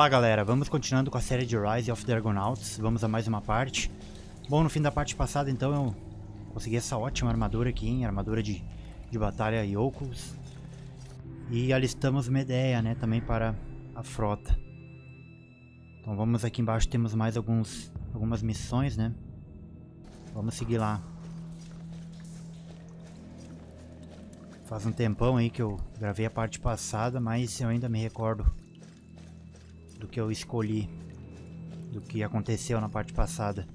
Olá galera, vamos continuando com a série de Rise of the Argonauts, vamos a mais uma parte. Bom, no fim da parte passada então eu consegui essa ótima armadura aqui, hein? Armadura de batalha Yokos. E alistamos Medeia, né, também para a frota. Então vamos aqui embaixo, temos mais algumas missões, né. Vamos seguir lá. Faz um tempão aí que eu gravei a parte passada, mas eu ainda me recordo do que eu escolhi, do que aconteceu na parte passada.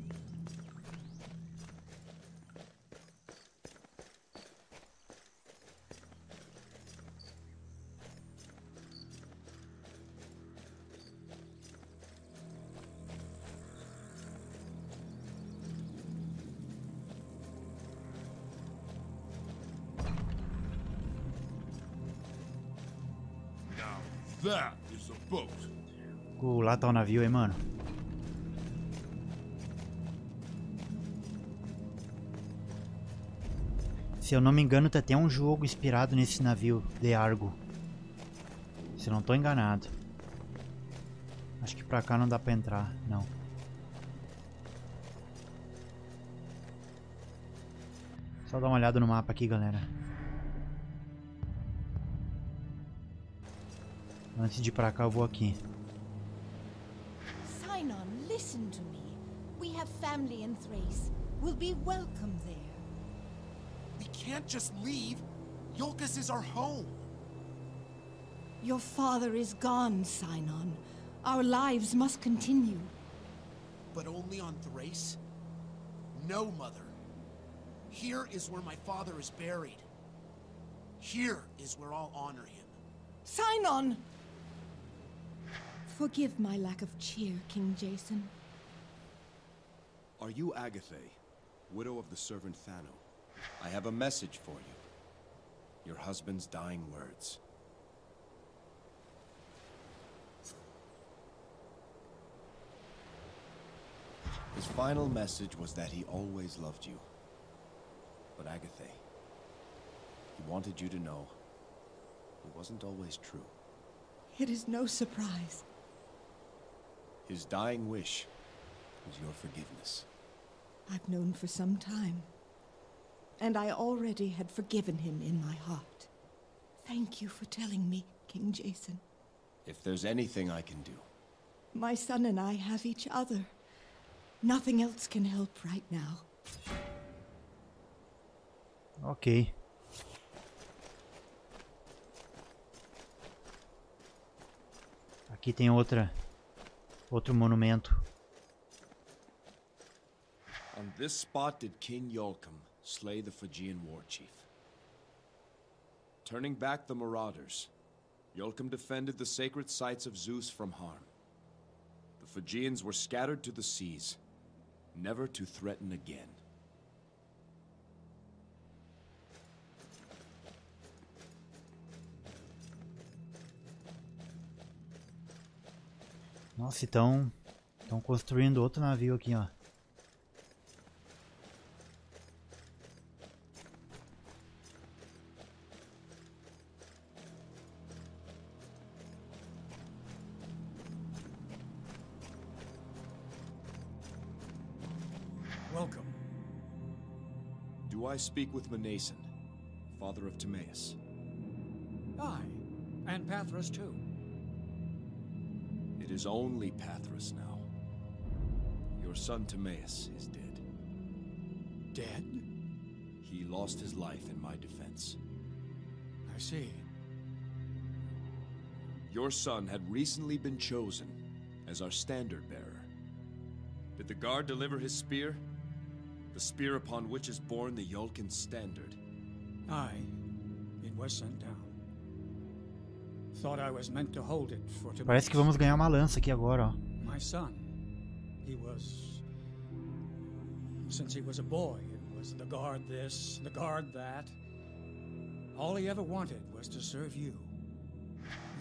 That is a boat. Lá tá o navio, hein, mano. Se eu não me engano, tem até um jogo inspirado nesse navio de Argo. Se eu não tô enganado. Acho que pra cá não dá pra entrar, não. Só dar uma olhada no mapa aqui, galera. Antes de ir pra cá, eu vou aqui. Sinon, listen to me. We have family in Thrace. We'll be welcome there. We can't just leave. Yolkus is our home. Your father is gone, Sinon. Our lives must continue. But only on Thrace? No, Mother. Here is where my father is buried. Here is where I'll honor him. Sinon! Forgive my lack of cheer, King Jason. Are you Agathe, widow of the servant Thano? I have a message for you. Your husband's dying words. His final message was that he always loved you. But Agathe, he wanted you to know it wasn't always true. It is no surprise. His dying wish was your forgiveness. I've known for some time, and I already had forgiven him in my heart. Thank you for telling me, King Jason. If there's anything I can do. My son and I have each other. Nothing else can help right now. Ok. Aqui tem outro monumento. On this spot did King Yolkum slay the Fijian war chief. Turning back the marauders, Yolkum defended the sacred sites of Zeus from harm. The Fijians were scattered to the seas, never to threaten again. Nossa, estão construindo outro navio aqui, ó. Welcome. Do I speak with Mnason, father of Timaeus? Aye, and Pathros too. It is only Pathros now. Your son Timaeus is dead. Dead? He lost his life in my defense. I see. Your son had recently been chosen as our standard bearer. Did the guard deliver his spear? The spear upon which is borne the Yolkin standard. Aye, it was sent down. Thought I was meant to hold it for tomorrow. Parece que vamos ganhar uma lança aqui agora, ó. My son, he was... Since he was a boy, it was the guard this, the guard that. All he ever wanted was to serve you.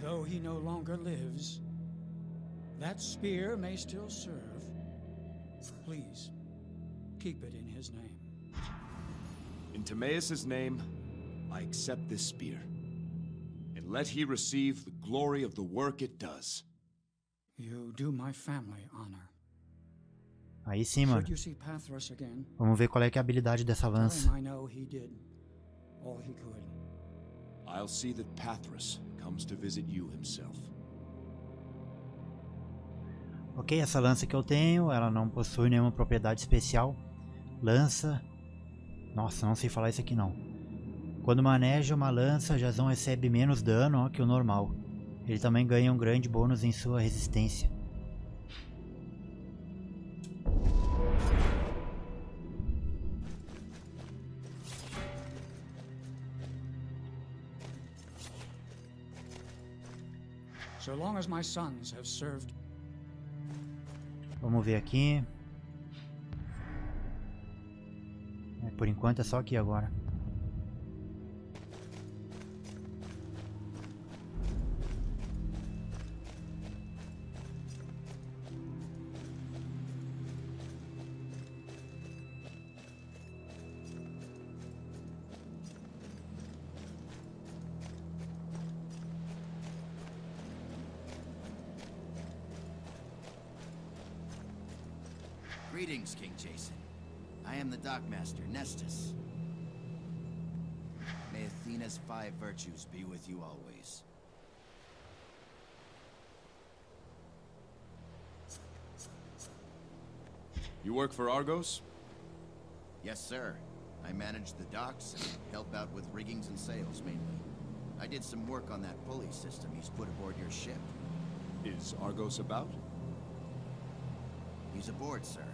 Though he no longer lives, that spear may still serve. Please, keep it in his name. In Timaeus' name, I accept this spear. And let he receive the glory of the work it does. You do my family honor. Aí sim, mano. Should you see Pathros again, Vamos ver qual é que é a habilidade dessa tell lança. him I know he did all he could. I'll see that Pathros comes to visit you himself. Ok, essa lança que eu tenho, ela não possui nenhuma propriedade especial. Lança... Nossa, não sei falar isso aqui não. Quando maneja uma lança, Jasão recebe menos dano que o normal. Ele também ganha um grande bônus em sua resistência. So long as my sons have served. Vamos ver aqui. Por enquanto é só aqui agora. Greetings, King Jason. I am the Dockmaster, Nestus. May Athena's 5 virtues be with you always. You work for Argos? Yes, sir. I manage the docks and help out with riggings and sails, mainly. I did some work on that pulley system he's put aboard your ship. Is Argos about? He's aboard, sir,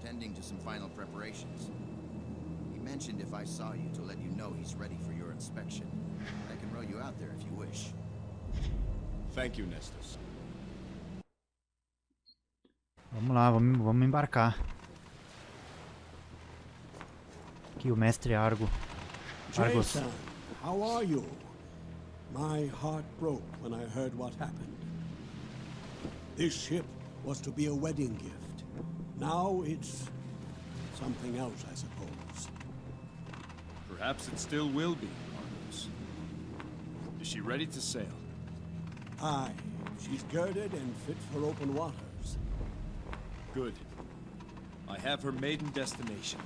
tending to some final preparations. He mentioned if I saw you to let you know he's ready for your inspection. I can row you out there if you wish. Thank you, Nestus. Vamos lá, vamos embarcar. Aqui o mestre Argos. Jason, how are you? My heart broke when I heard what happened. This ship was to be a wedding gift. Now it's something else, I suppose. Perhaps it still will be, Argos. Is she ready to sail? Aye, she's girded and fit for open waters. Good. I have her maiden destination.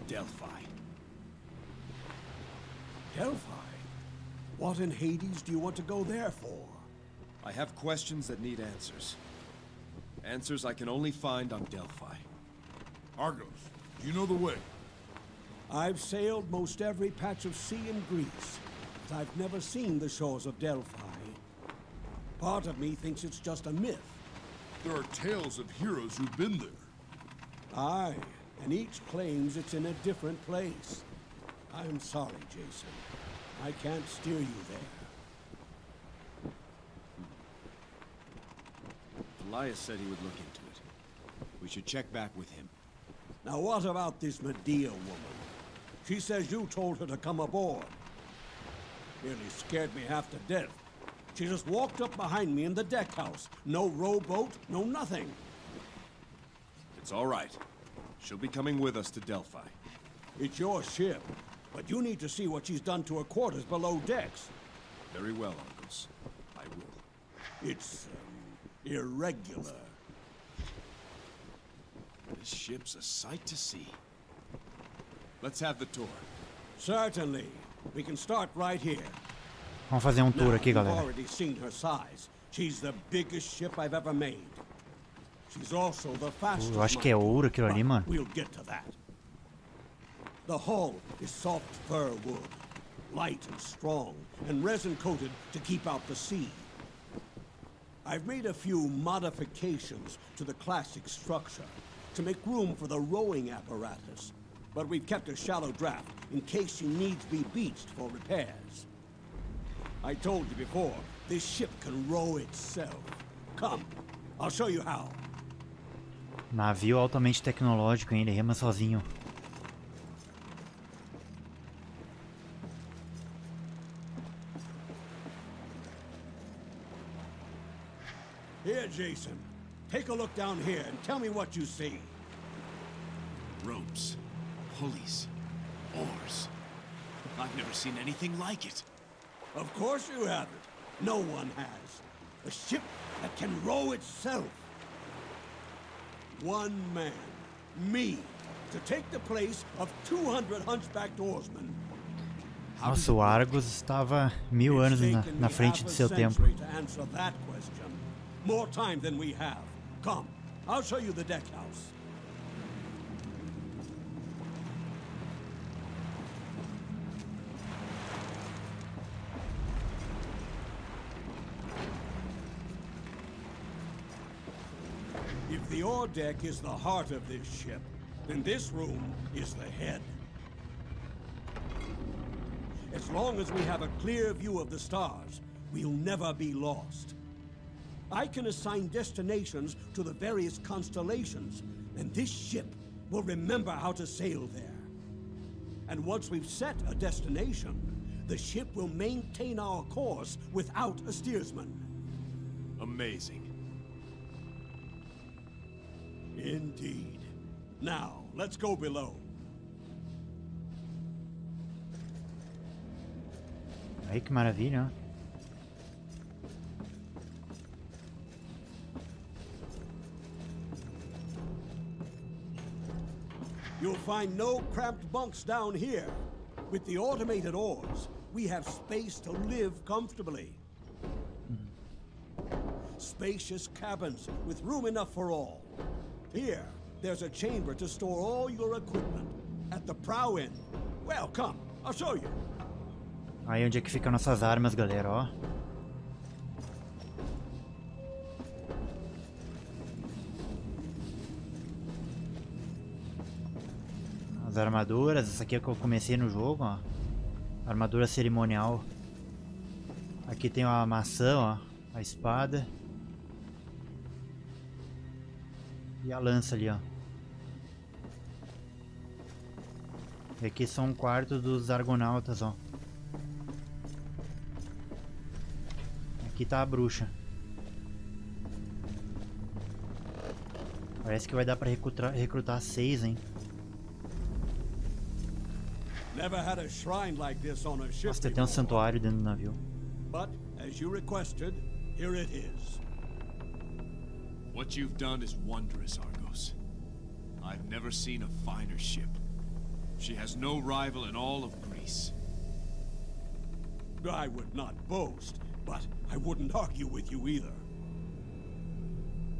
Delphi. Delphi? What in Hades do you want to go there for? I have questions that need answers. Answers I can only find on Delphi. Argos, do you know the way? I've sailed most every patch of sea in Greece, but I've never seen the shores of Delphi. Part of me thinks it's just a myth. There are tales of heroes who've been there. Aye, and each claims it's in a different place. I'm sorry, Jason. I can't steer you there. Elias said he would look into it. We should check back with him. Now what about this Medea woman? She says you told her to come aboard. Nearly scared me half to death. She just walked up behind me in the deck house. No rowboat, no nothing. It's all right. She'll be coming with us to Delphi. It's your ship, but you need to see what she's done to her quarters below decks. Very well, Argos. I will. It's, irregular. This ship's a sight to see. Let's have the tour. Certainly. We can start right here. Vamos fazer um tour Now, aqui, you've galera. already seen her size. She's the biggest ship I've ever made. She's also the fastest. Eu acho que é ouro aquilo ali, mano. We'll get to that. The hull is soft fir wood, light and strong, and resin coated to keep out the sea. I've made a few modifications to the classic structure to make room for the rowing apparatus, but we've kept a shallow draft in case she needs to be beached for repairs. I told you before, this ship can row itself. Come, I'll show you how. Navio altamente tecnológico, hein? Ele rema sozinho. Here, Jason. Take a look down here and tell me what you see. Ropes, pulleys, oars. I've never seen anything like it. Of course you haven't. No one has. A ship that can row itself. One man, me, to take the place of 200 hunchbacked oarsmen. Nossa, o Argos estava 1000 anos na frente do seu tempo. More time than we have. Come, I'll show you the deck house. If the ore deck is the heart of this ship, then this room is the head. As long as we have a clear view of the stars, we'll never be lost. I can assign destinations to the various constellations, and this ship will remember how to sail there. And once we've set a destination, the ship will maintain our course without a steersman. Amazing. Indeed. Now, let's go below. Aí que maravilha, né? You'll find no cramped bunks down here. With the automated oars, we have space to live comfortably. Spacious cabins with room enough for all. Here, there's a chamber to store all your equipment. At the prow end. Well, come, I'll show you. Aí onde é que ficam nossas armas, galera, ó. As armaduras, essa aqui é que eu comecei no jogo, ó. Armadura cerimonial. Aqui tem a maçã, ó. A espada. E a lança ali, ó. E aqui são um quarto dos Argonautas, ó. Aqui tá a bruxa. Parece que vai dar pra recrutar 6, hein. Nossa, tem um santuário dentro do navio. But, as you requested, here it is. What you've done is wondrous, Argos. I've never seen a finer ship. She has no rival in all of Greece. I would not boast, but I wouldn't argue with you either.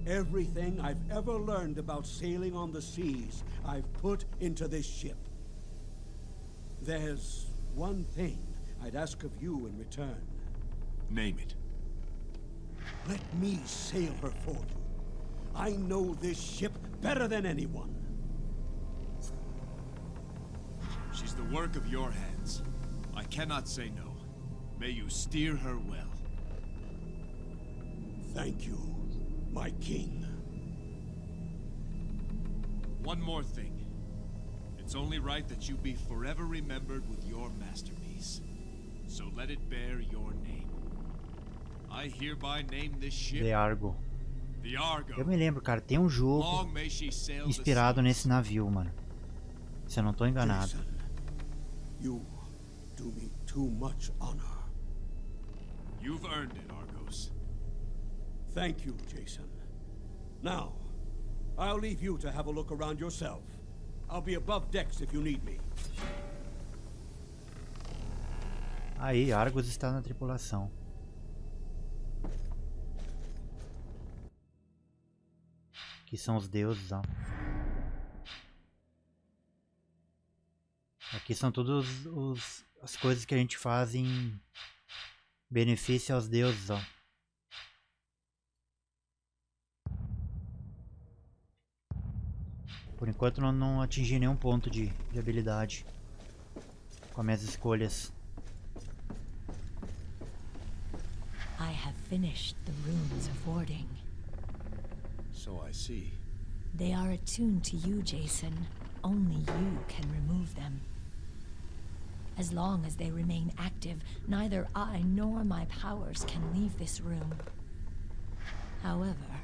Everything I've ever learned about sailing on the seas, I've put into this ship. There's one thing I'd ask of you in return. Name it. Let me sail her for you. I know this ship better than anyone. She's the work of your hands. I cannot say no. May you steer her well. Thank you, my king. One more thing. It's only right that you be forever remembered with your masterpiece. So let it bear your name. I hereby name this ship The Argo. The Argo. Eu me lembro, cara, tem um jogo inspirado nesse navio, mano. Se eu não tô enganado. Jason, you do me too much honor. You've earned it, Argos. Thank you, Jason. Now, I'll leave you to have a look around yourself. I'll be above decks if you need me. Aí, Argos está na tripulação. Aqui são os deuses, ó. Aqui são todas as coisas que a gente faz em benefício aos deuses, ó. Por enquanto não atingi nenhum ponto de habilidade com as minhas escolhas. I have finished the runes of warding. So I see. They are attuned to you, Jason. Only you can remove them. As long as they remain active, neither I nor my powers can leave this room. However,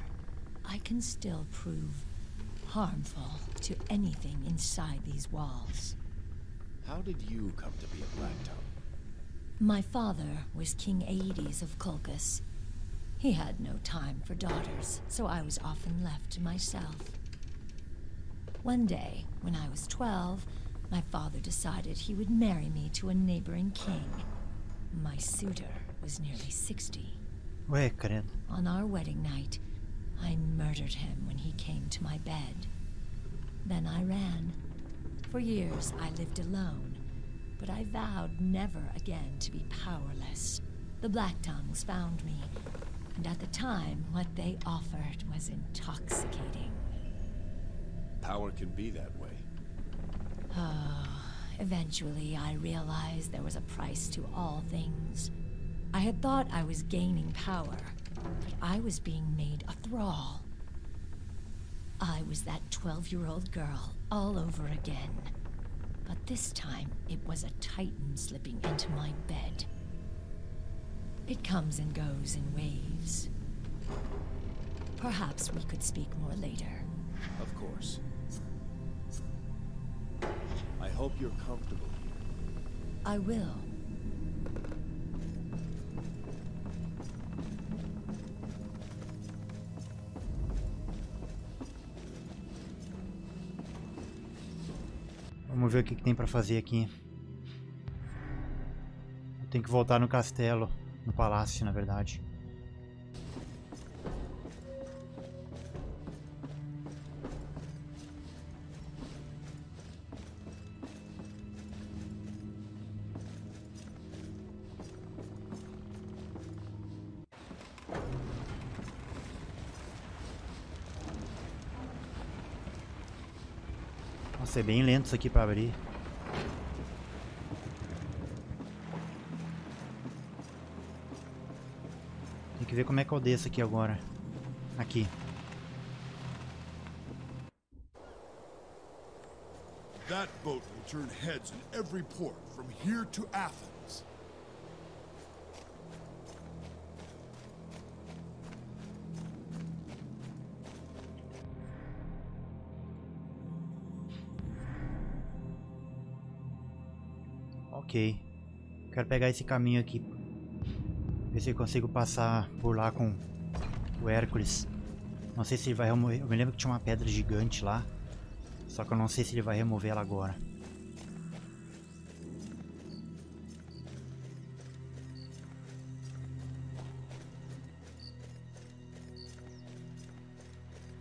I can still prove harmful to anything inside these walls. How did you come to be a Black Town? My father was King Aedes of Colchis. He had no time for daughters, so I was often left to myself. One day, when I was 12, my father decided he would marry me to a neighboring king. My suitor was nearly 60. Ué, credo. On our wedding night, I murdered him when he came to my bed. Then I ran. For years, I lived alone, but I vowed never again to be powerless. The Black Tongues found me, and at the time, what they offered was intoxicating. Power can be that way. Eventually, I realized there was a price to all things. I had thought I was gaining power, but I was being made a thrall. I was that 12-year-old girl all over again. But this time, it was a titan slipping into my bed. It comes and goes in waves. Perhaps we could speak more later. Of course. I hope you're comfortable here. I will. Vamos ver o que tem pra fazer aqui. Eu tenho que voltar no castelo, no palácio, na verdade. Nossa, é bem lento isso aqui pra abrir. Tem que ver como é que eu desço aqui agora. Aqui. That boat will turn heads in every port from here to Athens. Ok. Quero pegar esse caminho aqui. Ver se eu consigo passar por lá com o Hércules. Não sei se ele vai remover. Eu me lembro que tinha uma pedra gigante lá. Só que eu não sei se ele vai remover ela agora.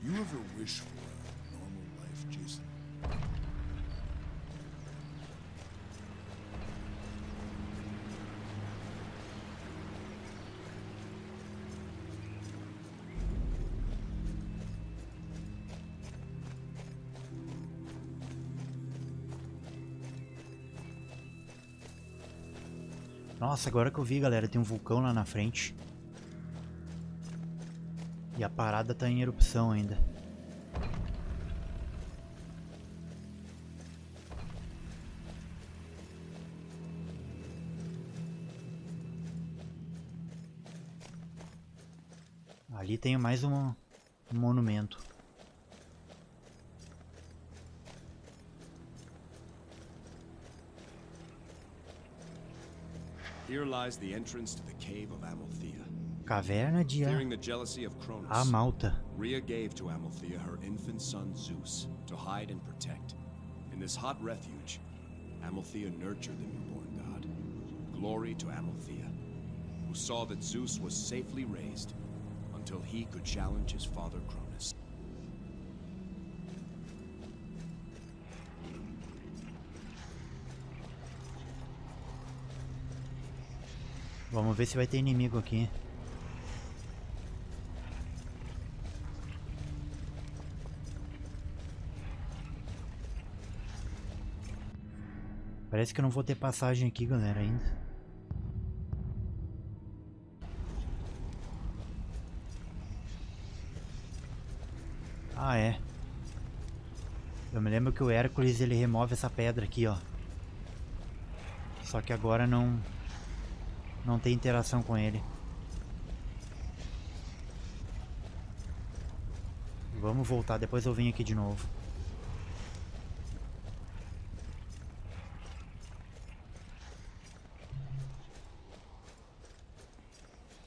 You ever wish for a normal life, Jason? Nossa, agora que eu vi, galera, tem um vulcão lá na frente. E a parada tá em erupção ainda. Ali tem mais um monumento. Here lies the entrance to the cave of Amalthea. Caverna de Fearing the jealousy of Cronus, Amalta. Rhea gave to Amalthea her infant son Zeus to hide and protect. In this hot refuge, Amalthea nurtured the newborn god. Glory to Amalthea, who saw that Zeus was safely raised until he could challenge his father Cronus. Vamos ver se vai ter inimigo aqui. Parece que eu não vou ter passagem aqui, galera, ainda. Ah, é. Eu me lembro que o Hércules, ele remove essa pedra aqui, ó. Só que agora não tem interação com ele. Vamos voltar, depois eu venho aqui de novo.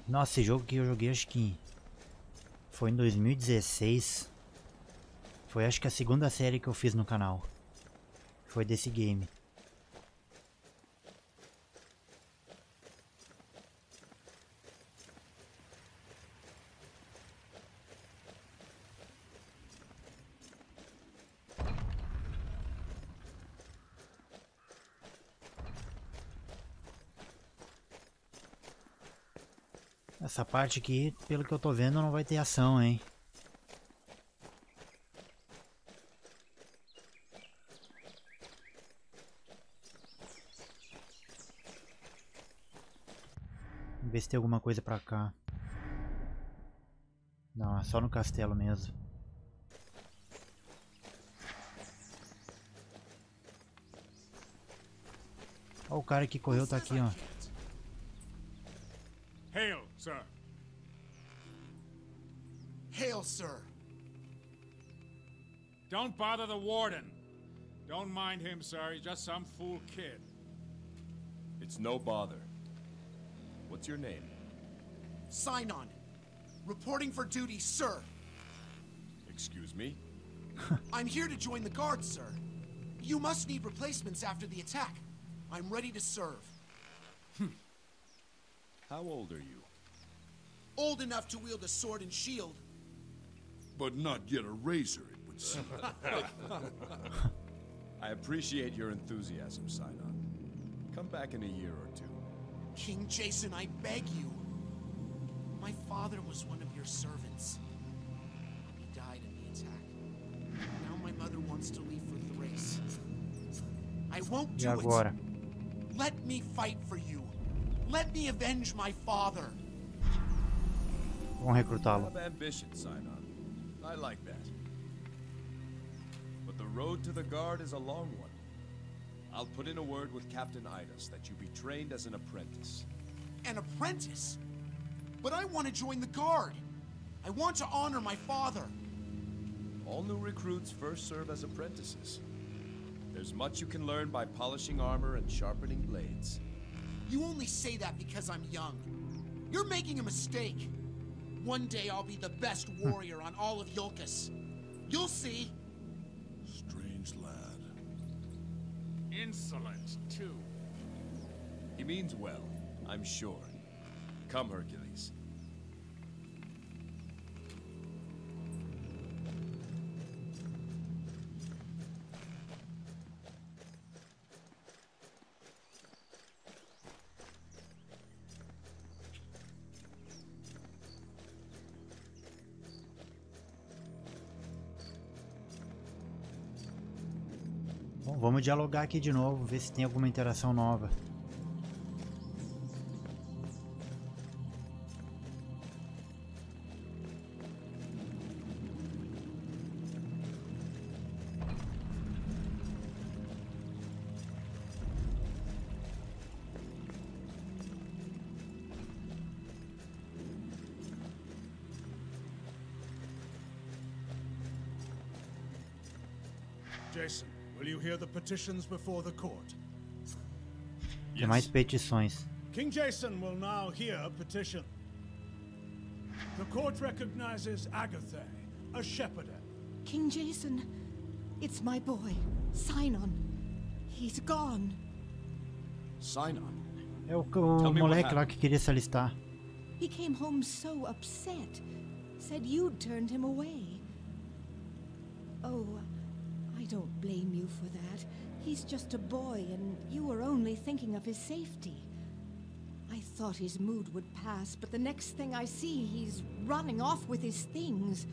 Nossa, esse jogo que eu joguei acho que foi em 2016. Foi acho que a segunda série que eu fiz no canal. Foi desse game. Essa parte aqui, pelo que eu tô vendo, não vai ter ação, hein? Vamos ver se tem alguma coisa pra cá. Não, é só no castelo mesmo. Ó, o cara que correu tá aqui, ó. Hail, sir. Hail, sir. Don't bother the warden. Don't mind him, sir. He's just some fool kid. It's no bother. What's your name? Sign on. Reporting for duty, sir. Excuse me? I'm here to join the guard, sir. You must need replacements after the attack. I'm ready to serve. How old are you? Old enough to wield a sword and shield. But not yet a razor, it would seem. I appreciate your enthusiasm, Sidon. Come back in a year or two. King Jason, I beg you. My father was one of your servants. He died in the attack. Now my mother wants to leave for Thrace. I won't do it. Let me fight for you. Let me avenge my father. Vamos recrutá-lo. Have ambition, Sidon. I like that. But the road to the guard is a long one. I'll put in a word with Captain Idas that you be trained as an apprentice. An apprentice? But I want to join the guard. I want to honor my father. All new recruits first serve as apprentices. There's much you can learn by polishing armor and sharpening blades. You only say that because I'm young. You're making a mistake. One day I'll be the best warrior on all of Yulkus. You'll see. Strange lad. Insolent, too. He means well, I'm sure. Come, Hercules. Bom, vamos dialogar aqui de novo, ver se tem alguma interação nova. Jason, will you hear the petitions before the court? Tem mais petições. King Jason will now hear a petition. The court recognizes Agatha, a shepherdess. King Jason, it's my boy, Sinon. He's gone. Sinon? É o moleque lá que queria se alistar. He came home so upset. Said you'd turned him away. Oh, I don't blame you for that. He's just a boy, and you were only thinking of his safety. I thought his mood would pass, but the next thing I see, he's running off with his things.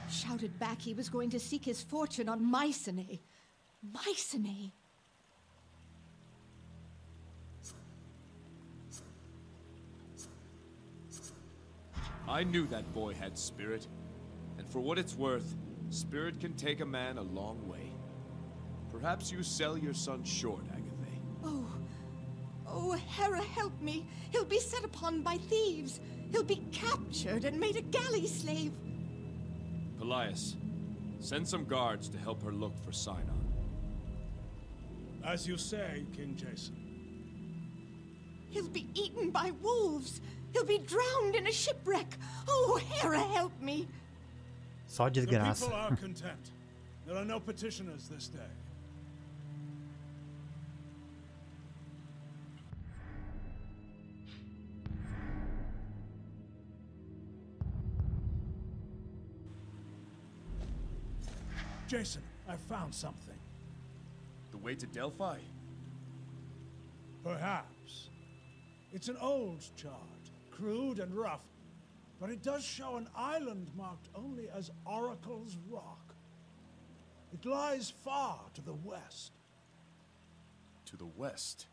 Shouted back he was going to seek his fortune on Mycenae. Mycenae! I knew that boy had spirit. And for what it's worth, spirit can take a man a long way. Perhaps you sell your son short, Agatha. Oh, Hera, help me. He'll be set upon by thieves. He'll be captured and made a galley slave. Pelias, send some guards to help her look for Sinon. As you say, King Jason. He'll be eaten by wolves. He'll be drowned in a shipwreck. Oh, Hera, help me. Só The desgraça. people are content. There are no petitioners this day. Jason, I found something. The way to Delphi? Perhaps. It's an old chart, crude and rough, but it does show an island marked only as Oracle's Rock. It lies far to the west. To the west?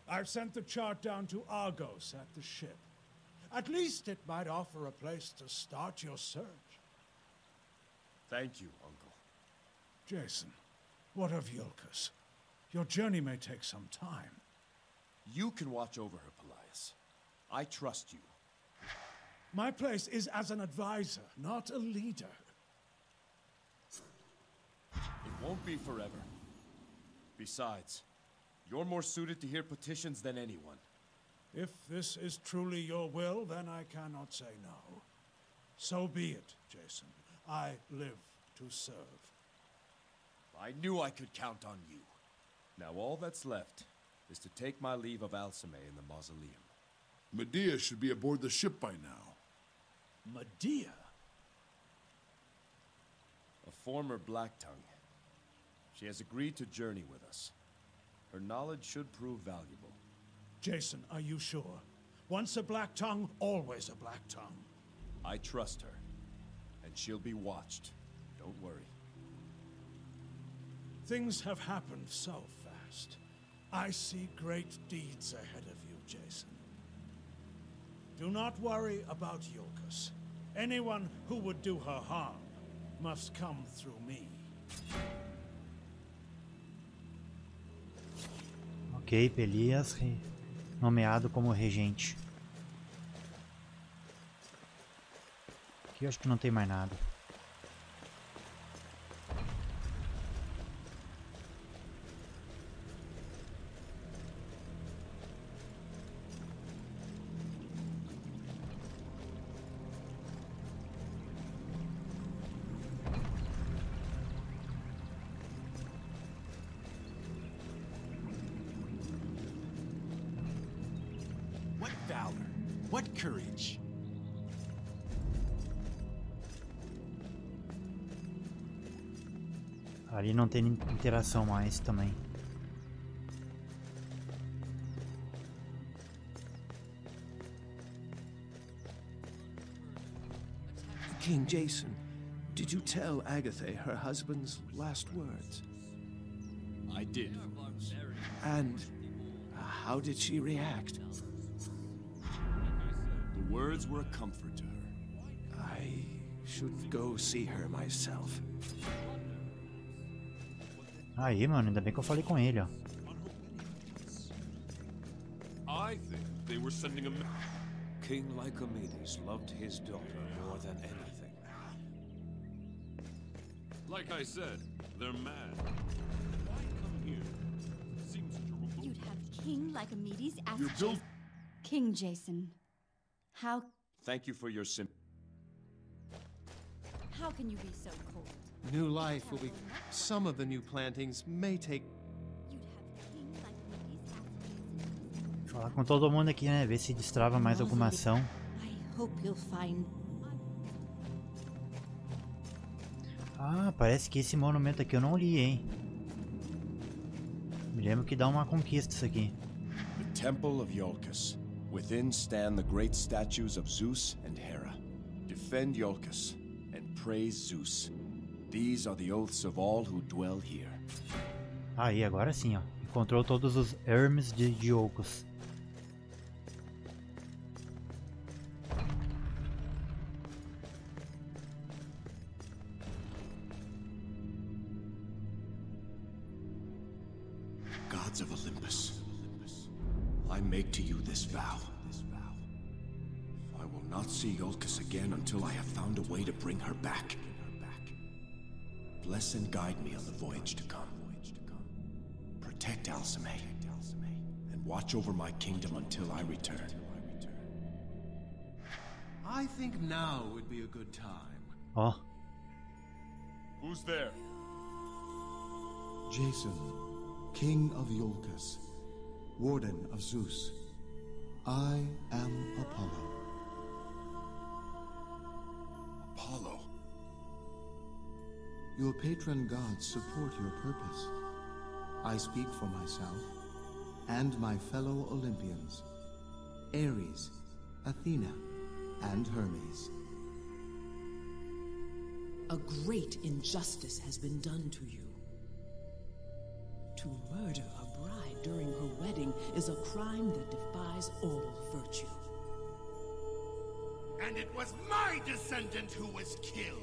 I've sent the chart down to Argos at the ship. At least it might offer a place to start your search. Thank you, Uncle. Jason, what of Yulkus? Your journey may take some time. You can watch over her, Pelias. I trust you. My place is as an advisor, not a leader. It won't be forever. Besides, you're more suited to hear petitions than anyone. If this is truly your will, then I cannot say no. So be it, Jason. I live to serve. I knew I could count on you. Now all that's left is to take my leave of Alcime in the mausoleum. Medea should be aboard the ship by now. Medea? A former Black Tongue. She has agreed to journey with us. Her knowledge should prove valuable. Jason, are you sure? Once a Black Tongue, always a Black Tongue. I trust her. And she'll be watched. Don't worry. Things have happened so fast. I see great deeds ahead of you, Jason. Do not worry about Yulkus. Anyone who would do her harm must come through me. Ok, Pelias, nomeado como regente. Aqui eu acho que não tem mais nada. What valor? What courage? Ali não tem interação mais também. King Jason, did you tell Agatha her husband's last words? I did. And how did she react? The words were a comfort to her. I should go see her myself. Aí, mano, ainda bem que eu falei com ele, ó. I think they were sending a King Lycomedes loved his daughter more than anything. Like I said, they're mad. Why come here? Seems to You'd have King Lycomedes ask You're built. King Jason. How Thank you for your can you be so cold? New life will be... Some of the new plantings may take... You'd have King Lycomedes ask Falar com todo mundo aqui, né? Ver se destrava mais alguma ação. I hope you'll find... Ah, parece que esse monumento aqui eu não li, hein? Me lembro que dá uma conquista isso aqui. The Temple of Iolcus. Within stand the great statues of Zeus and Hera. Defend Iolcus and praise Zeus. These are the oaths of all who dwell here. Aí, agora sim, ó. Encontrou todos os Hermes de Diocos. Gods of Olympus, I make to you this vow. I will not see Iolcus again until I have found a way to bring her back. Bless and guide me on the voyage to come. Protect Alcime, and watch over my kingdom until I return. I think now would be a good time. Ó. Who's there? Jason, King of Iolcus, Warden of Zeus. I am Apollo. Apollo. Your patron gods support your purpose. I speak for myself and my fellow Olympians, Ares, Athena, and Hermes. A great injustice has been done to you. To murder a bride during her wedding is a crime that defies all virtue. And it was my descendant who was killed.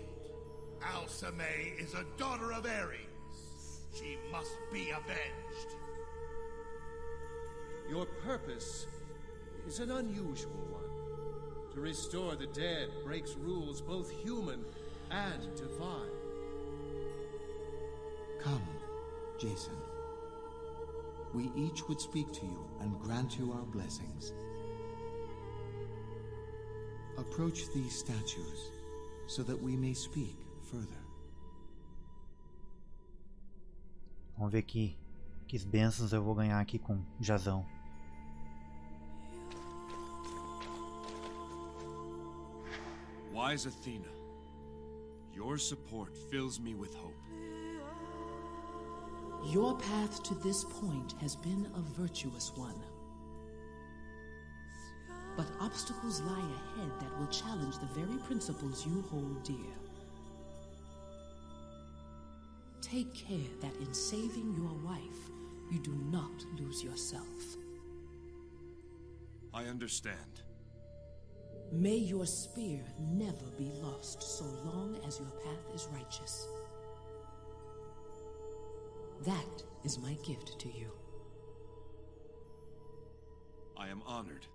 Alcime is a daughter of Ares. She must be avenged. Your purpose is an unusual one. To restore the dead breaks rules both human and divine. Come, Jason. We each would speak to you and grant you our blessings. Approach these statues so that we may speak further. Vamos ver que bênçãos eu vou ganhar aqui com Jasão. Wise Athena, your support fills me with hope. Your path to this point has been a virtuous one. But obstacles lie ahead that will challenge the very principles you hold dear. Take care that in saving your wife, you do not lose yourself. I understand. May your spear never be lost so long as your path is righteous. That is my gift to you. I am honored.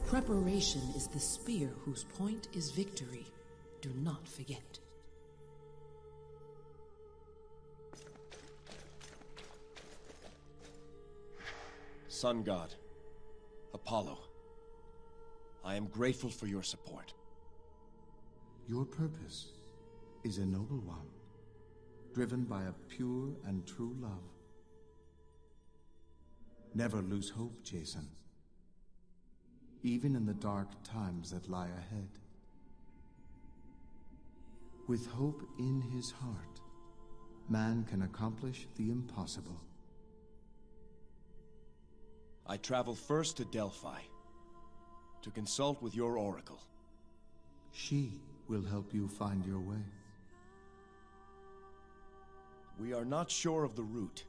Preparation is the spear whose point is victory. Do not forget. Sun God, Apollo, I am grateful for your support. Your purpose is a noble one, driven by a pure and true love. Never lose hope, Jason. Even in the dark times that lie ahead. With hope in his heart, man can accomplish the impossible. I travel first to Delphi, to consult with your oracle. She will help you find your way. We are not sure of the route.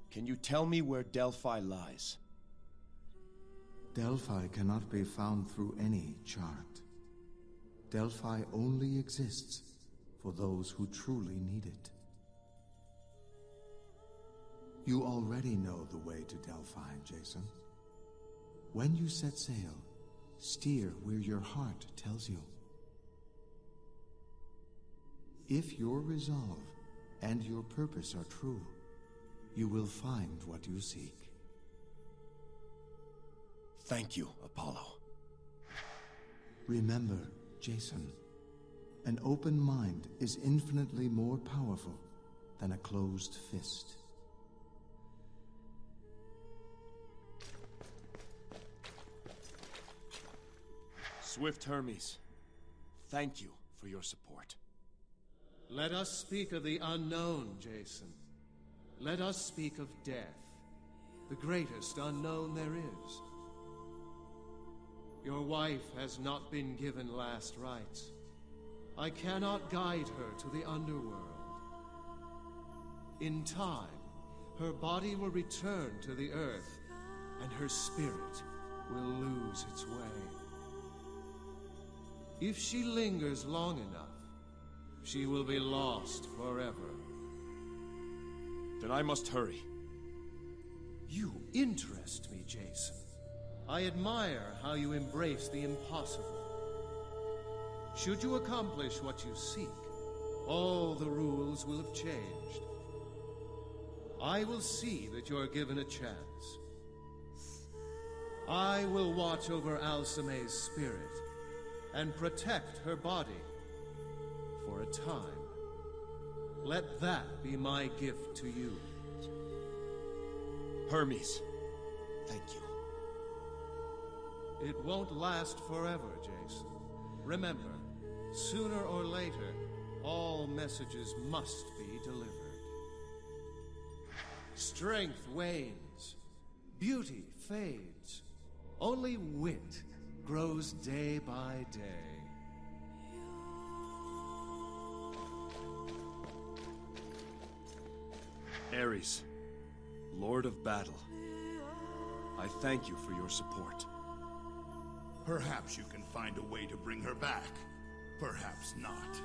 Can you tell me where Delphi lies? Delphi cannot be found through any chart. Delphi only exists for those who truly need it. You already know the way to Delphi, Jason. When you set sail, steer where your heart tells you. If your resolve and your purpose are true, you will find what you seek. Thank you, Apollo. Remember, Jason, an open mind is infinitely more powerful than a closed fist. Swift Hermes, thank you for your support. Let us speak of the unknown, Jason. Let us speak of death, the greatest unknown there is. Your wife has not been given last rites. I cannot guide her to the underworld. In time, her body will return to the earth, and her spirit will lose its way. If she lingers long enough, she will be lost forever. Then I must hurry. You interest me, Jason. I admire how you embrace the impossible. Should you accomplish what you seek, all the rules will have changed. I will see that you're given a chance. I will watch over Alsame's spirit and protect her body for a time. Let that be my gift to you. Hermes, thank you. It won't last forever, Jason. Remember, sooner or later, all messages must be delivered. Strength wanes, beauty fades. Only wit grows day by day. Ares, Lord of Battle, I thank you for your support. Perhaps you can find a way to bring her back. Perhaps not.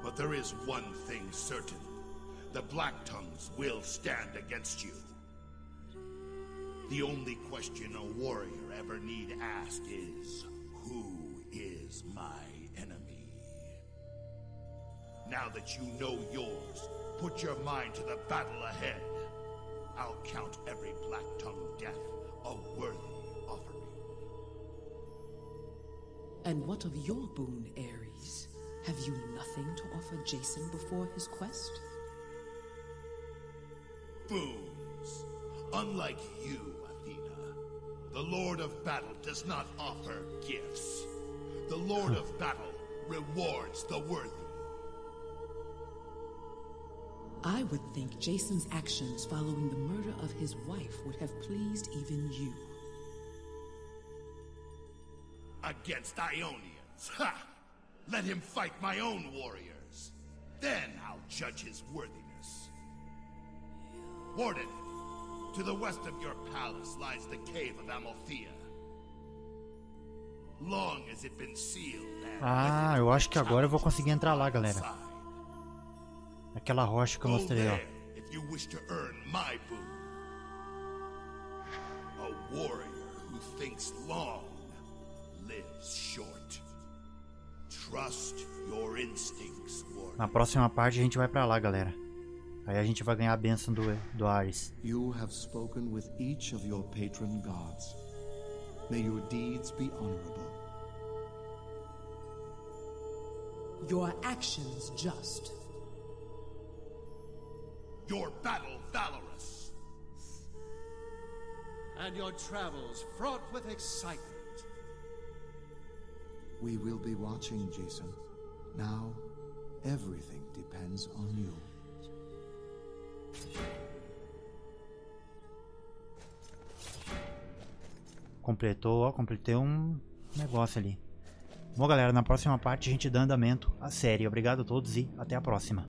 But there is one thing certain. The Black Tongues will stand against you. The only question a warrior ever need ask is, who is my enemy? Now that you know yours, put your mind to the battle ahead. I'll count every Black-Tongued death a worthy offering. And what of your boon, Ares? Have you nothing to offer Jason before his quest? Boons. Unlike you, Athena, the Lord of Battle does not offer gifts. The Lord of Battle rewards the worthy. I would think Jason's actions following the murder of his wife would have pleased even you. Against Ionians, ha! Let him fight my own warriors. Then I'll judge his worthiness. Warden, to the west of your palace lies the cave of Amalthea. Long has it been sealed and Ah, eu acho que agora eu vou conseguir entrar lá, galera. Aquela rocha que eu mostrei, ó. if you wish to earn my boon. A warrior who thinks long lives short. Trust your instincts, warrior. Na próxima parte a gente vai pra lá, galera. Aí a gente vai ganhar a bênção do Ares. You have spoken with each of your patron gods. May your deeds be honorable. Your actions just. Your battle valorous. And your travels fraught with excitement. We will be watching, Jason. Now, everything depends on you. Completou, ó, completei um negócio ali. Bom, galera, na próxima parte a gente dá andamento à série. Obrigado a todos e até a próxima.